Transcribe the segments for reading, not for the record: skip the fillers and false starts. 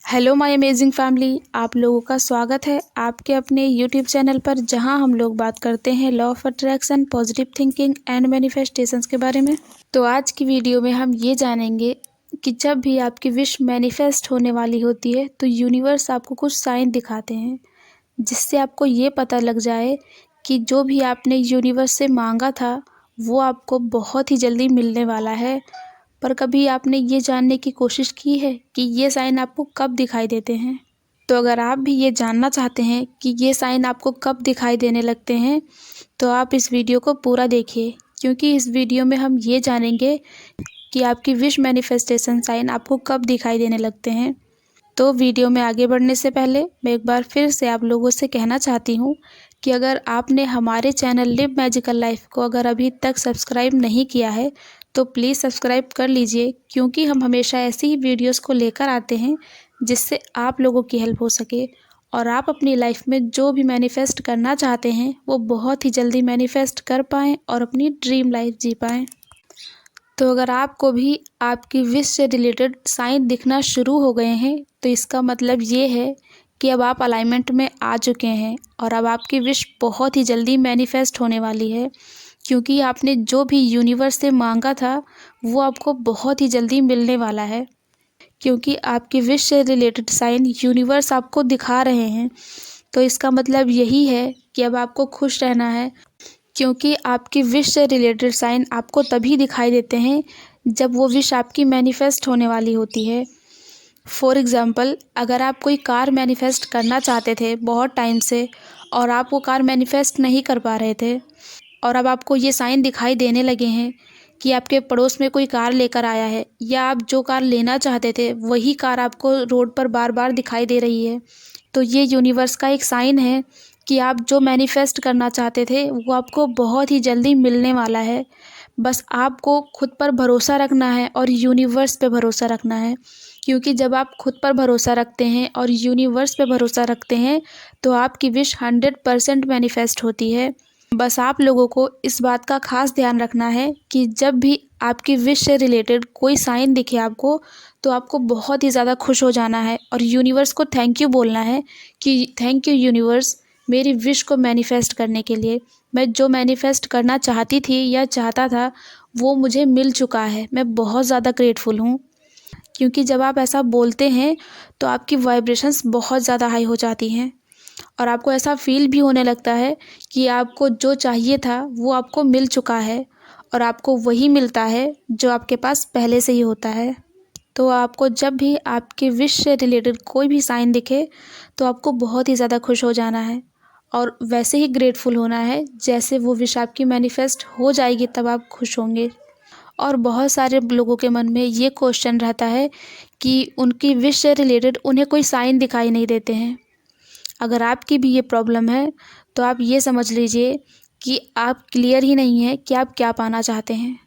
Hello my amazing family, आप लोगों का स्वागत है आपके अपने यूट्यूब चैनल पर, जहां हम लोग बात करते हैं law of attraction, positive thinking and manifestations के बारे में। तो आज की वीडियो में हम ये जानेंगे कि जब भी आपकी विश मैनिफेस्ट होने वाली होती है तो यूनिवर्स आपको कुछ साइन दिखाते हैं, जिससे आपको ये पता लग जाए कि जो भी आपने यूनिवर्स से मांगा था वो आपको बहुत ही जल्दी मिलने वाला है। पर कभी आपने ये जानने की कोशिश की है कि ये साइन आपको कब दिखाई देते हैं? तो अगर आप भी ये जानना चाहते हैं कि ये साइन आपको कब दिखाई देने लगते हैं, तो आप इस वीडियो को पूरा देखिए, क्योंकि इस वीडियो में हम ये जानेंगे कि आपकी विश मैनिफेस्टेशन साइन आपको कब दिखाई देने लगते हैं। तो वीडियो में आगे बढ़ने से पहले मैं एक बार फिर से आप लोगों से कहना चाहती हूँ कि अगर आपने हमारे चैनल लिव मैजिकल लाइफ को अगर अभी तक सब्सक्राइब नहीं किया है तो प्लीज़ सब्सक्राइब कर लीजिए, क्योंकि हम हमेशा ऐसी ही वीडियोस को लेकर आते हैं जिससे आप लोगों की हेल्प हो सके और आप अपनी लाइफ में जो भी मैनिफेस्ट करना चाहते हैं वो बहुत ही जल्दी मैनिफेस्ट कर पाएँ और अपनी ड्रीम लाइफ जी पाएँ। तो अगर आपको भी आपकी विश से रिलेटेड साइन दिखना शुरू हो गए हैं तो इसका मतलब ये है कि अब आप अलाइनमेंट में आ चुके हैं और अब आपकी विश बहुत ही जल्दी मैनिफेस्ट होने वाली है, क्योंकि आपने जो भी यूनिवर्स से मांगा था वो आपको बहुत ही जल्दी मिलने वाला है। क्योंकि आपकी विश से रिलेटेड साइन यूनिवर्स आपको दिखा रहे हैं, तो इसका मतलब यही है कि अब आपको खुश रहना है, क्योंकि आपकी विश से रिलेटेड साइन आपको तभी दिखाई देते हैं जब वो विश आपकी मैनिफेस्ट होने वाली होती है। फॉर एग्ज़ाम्पल, अगर आप कोई कार मैनिफेस्ट करना चाहते थे बहुत टाइम से और आप वो कार मैनिफेस्ट नहीं कर पा रहे थे और अब आपको ये साइन दिखाई देने लगे हैं कि आपके पड़ोस में कोई कार लेकर आया है, या आप जो कार लेना चाहते थे वही कार आपको रोड पर बार बार दिखाई दे रही है, तो ये यूनिवर्स का एक साइन है कि आप जो मैनिफेस्ट करना चाहते थे वो आपको बहुत ही जल्दी मिलने वाला है। बस आपको खुद पर भरोसा रखना है और यूनिवर्स पे भरोसा रखना है, क्योंकि जब आप खुद पर भरोसा रखते हैं और यूनिवर्स पे भरोसा रखते हैं तो आपकी विश 100% मैनिफेस्ट होती है। बस आप लोगों को इस बात का खास ध्यान रखना है कि जब भी आपकी विश से रिलेटेड कोई साइन दिखे आपको, तो आपको बहुत ही ज़्यादा खुश हो जाना है और यूनिवर्स को थैंक यू बोलना है कि थैंक यू यूनिवर्स, मेरी विश को मैनिफेस्ट करने के लिए। मैं जो मैनिफेस्ट करना चाहती थी या चाहता था वो मुझे मिल चुका है, मैं बहुत ज़्यादा ग्रेटफुल हूँ। क्योंकि जब आप ऐसा बोलते हैं तो आपकी वाइब्रेशंस बहुत ज़्यादा हाई हो जाती हैं और आपको ऐसा फील भी होने लगता है कि आपको जो चाहिए था वो आपको मिल चुका है और आपको वही मिलता है जो आपके पास पहले से ही होता है। तो आपको जब भी आपके विश से रिलेटेड कोई भी साइन दिखे तो आपको बहुत ही ज़्यादा खुश हो जाना है और वैसे ही ग्रेटफुल होना है जैसे वो विश आपकी मैनिफेस्ट हो जाएगी तब आप खुश होंगे। और बहुत सारे लोगों के मन में ये क्वेश्चन रहता है कि उनकी विश से रिलेटेड उन्हें कोई साइन दिखाई नहीं देते हैं। अगर आपकी भी ये प्रॉब्लम है तो आप ये समझ लीजिए कि आप क्लियर ही नहीं है कि आप क्या पाना चाहते हैं,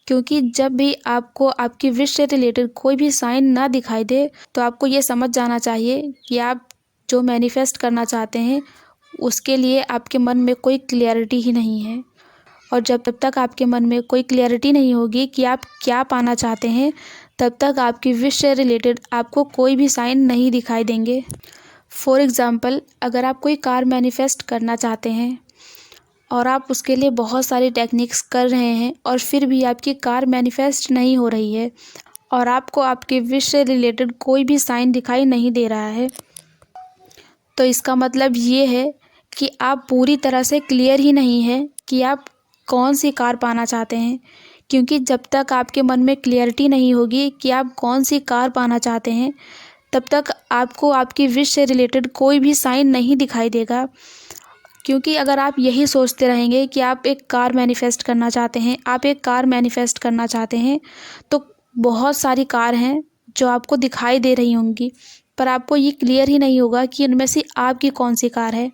क्योंकि जब भी आपको आपकी विश से रिलेटेड कोई भी साइन ना दिखाई दे तो आपको ये समझ जाना चाहिए कि आप जो मैनिफेस्ट करना चाहते हैं उसके लिए आपके मन में कोई क्लियरिटी ही नहीं है। और जब तक आपके मन में कोई क्लियरिटी नहीं होगी कि आप क्या पाना चाहते हैं, तब तक आपकी विश से रिलेटेड आपको कोई भी साइन नहीं दिखाई देंगे। फॉर एग्ज़ाम्पल, अगर आप कोई कार मैनिफेस्ट करना चाहते हैं और आप उसके लिए बहुत सारी टेक्निक्स कर रहे हैं और फिर भी आपकी कार मैनिफेस्ट नहीं हो रही है और आपको आपकी विश से रिलेटेड कोई भी साइन दिखाई नहीं दे रहा है, तो इसका मतलब ये है कि आप पूरी तरह से क्लियर ही नहीं है कि आप कौन सी कार पाना चाहते हैं। क्योंकि जब तक आपके मन में क्लियरिटी नहीं होगी कि आप कौन सी कार पाना चाहते हैं, तब तक आपको आपकी विश से रिलेटेड कोई भी साइन नहीं दिखाई देगा। क्योंकि अगर आप यही सोचते रहेंगे कि आप एक कार मैनिफेस्ट करना चाहते हैं, आप एक कार मैनिफेस्ट करना चाहते हैं, तो बहुत सारी कार हैं जो आपको दिखाई दे रही होंगी, पर आपको ये क्लियर ही नहीं होगा कि इनमें से आपकी कौन सी कार है।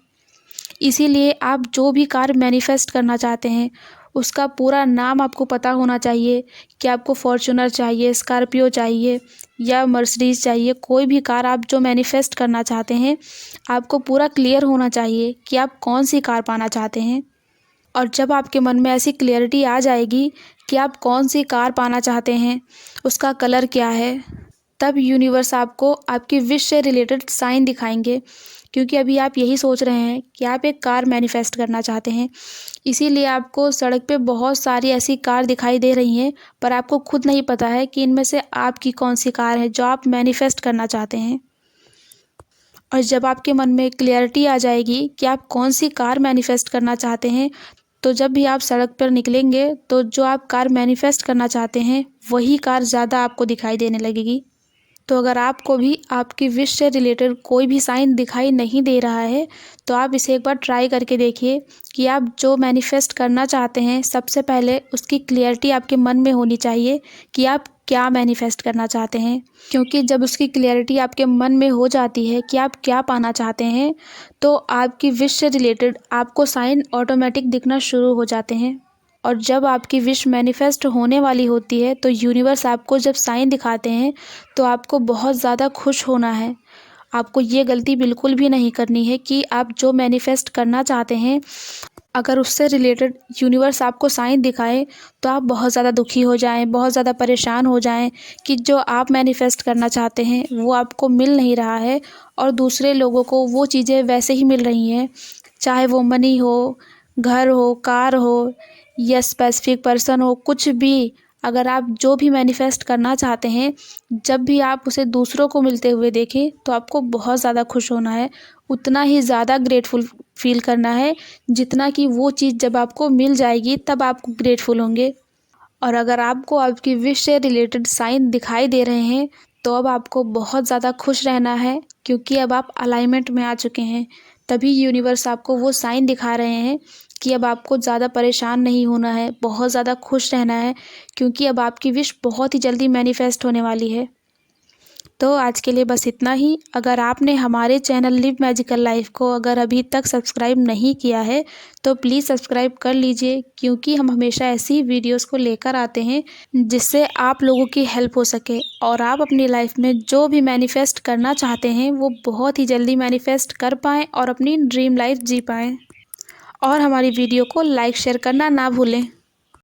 इसीलिए आप जो भी कार मैनिफेस्ट करना चाहते हैं उसका पूरा नाम आपको पता होना चाहिए कि आपको फॉर्च्यूनर चाहिए, स्कॉर्पियो चाहिए या मर्सिडीज़ चाहिए। कोई भी कार आप जो मैनिफेस्ट करना चाहते हैं आपको पूरा क्लियर होना चाहिए कि आप कौन सी कार पाना चाहते हैं। और जब आपके मन में ऐसी क्लियरिटी आ जाएगी कि आप कौन सी कार पाना चाहते हैं, उसका कलर क्या है, तब यूनिवर्स आपको आपकी विश से रिलेटेड साइन दिखाएंगे। क्योंकि अभी आप यही सोच रहे हैं कि आप एक कार मैनिफेस्ट करना चाहते हैं, इसीलिए आपको सड़क पे बहुत सारी ऐसी कार दिखाई दे रही हैं, पर आपको खुद नहीं पता है कि इनमें से आपकी कौन सी कार है जो आप मैनिफेस्ट करना चाहते हैं। और जब आपके मन में क्लियरिटी आ जाएगी कि आप कौन सी कार मैनिफेस्ट करना चाहते हैं, तो जब भी आप सड़क पर निकलेंगे तो जो आप कार मैनिफेस्ट करना चाहते हैं वही कार ज़्यादा आपको दिखाई देने लगेगी। तो अगर आपको भी आपकी विश से रिलेटेड कोई भी साइन दिखाई नहीं दे रहा है, तो आप इसे एक बार ट्राई करके देखिए कि आप जो मैनिफेस्ट करना चाहते हैं सबसे पहले उसकी क्लियरिटी आपके मन में होनी चाहिए कि आप क्या मैनिफेस्ट करना चाहते हैं। क्योंकि जब उसकी क्लियरिटी आपके मन में हो जाती है कि आप क्या पाना चाहते हैं, तो आपकी विश से रिलेटेड आपको साइन ऑटोमेटिक दिखना शुरू हो जाते हैं। और जब आपकी विश मैनिफेस्ट होने वाली होती है तो यूनिवर्स आपको जब साइन दिखाते हैं तो आपको बहुत ज़्यादा खुश होना है। आपको ये गलती बिल्कुल भी नहीं करनी है कि आप जो मैनिफेस्ट करना चाहते हैं, अगर उससे रिलेटेड यूनिवर्स आपको साइन दिखाए तो आप बहुत ज़्यादा दुखी हो जाएं, बहुत ज़्यादा परेशान हो जाएं कि जो आप मैनिफेस्ट करना चाहते हैं वो आपको मिल नहीं रहा है और दूसरे लोगों को वो चीज़ें वैसे ही मिल रही हैं। चाहे वो मनी हो, घर हो, कार हो या स्पेसिफिक पर्सन हो, कुछ भी, अगर आप जो भी मैनिफेस्ट करना चाहते हैं, जब भी आप उसे दूसरों को मिलते हुए देखें तो आपको बहुत ज़्यादा खुश होना है, उतना ही ज़्यादा ग्रेटफुल फील करना है जितना कि वो चीज़ जब आपको मिल जाएगी तब आप ग्रेटफुल होंगे। और अगर आपको आपकी विश से रिलेटेड साइन दिखाई दे रहे हैं तो अब आपको बहुत ज़्यादा खुश रहना है, क्योंकि अब आप अलाइनमेंट में आ चुके हैं। तभी यूनिवर्स आपको वो साइन दिखा रहे हैं कि अब आपको ज़्यादा परेशान नहीं होना है, बहुत ज़्यादा खुश रहना है, क्योंकि अब आपकी विश बहुत ही जल्दी मैनिफेस्ट होने वाली है। तो आज के लिए बस इतना ही। अगर आपने हमारे चैनल लिव मैजिकल लाइफ को अगर अभी तक सब्सक्राइब नहीं किया है तो प्लीज़ सब्सक्राइब कर लीजिए, क्योंकि हम हमेशा ऐसी वीडियोस को लेकर आते हैं जिससे आप लोगों की हेल्प हो सके और आप अपनी लाइफ में जो भी मैनिफेस्ट करना चाहते हैं वो बहुत ही जल्दी मैनिफेस्ट कर पाएँ और अपनी ड्रीम लाइफ जी पाएँ। और हमारी वीडियो को लाइक शेयर करना ना भूलें।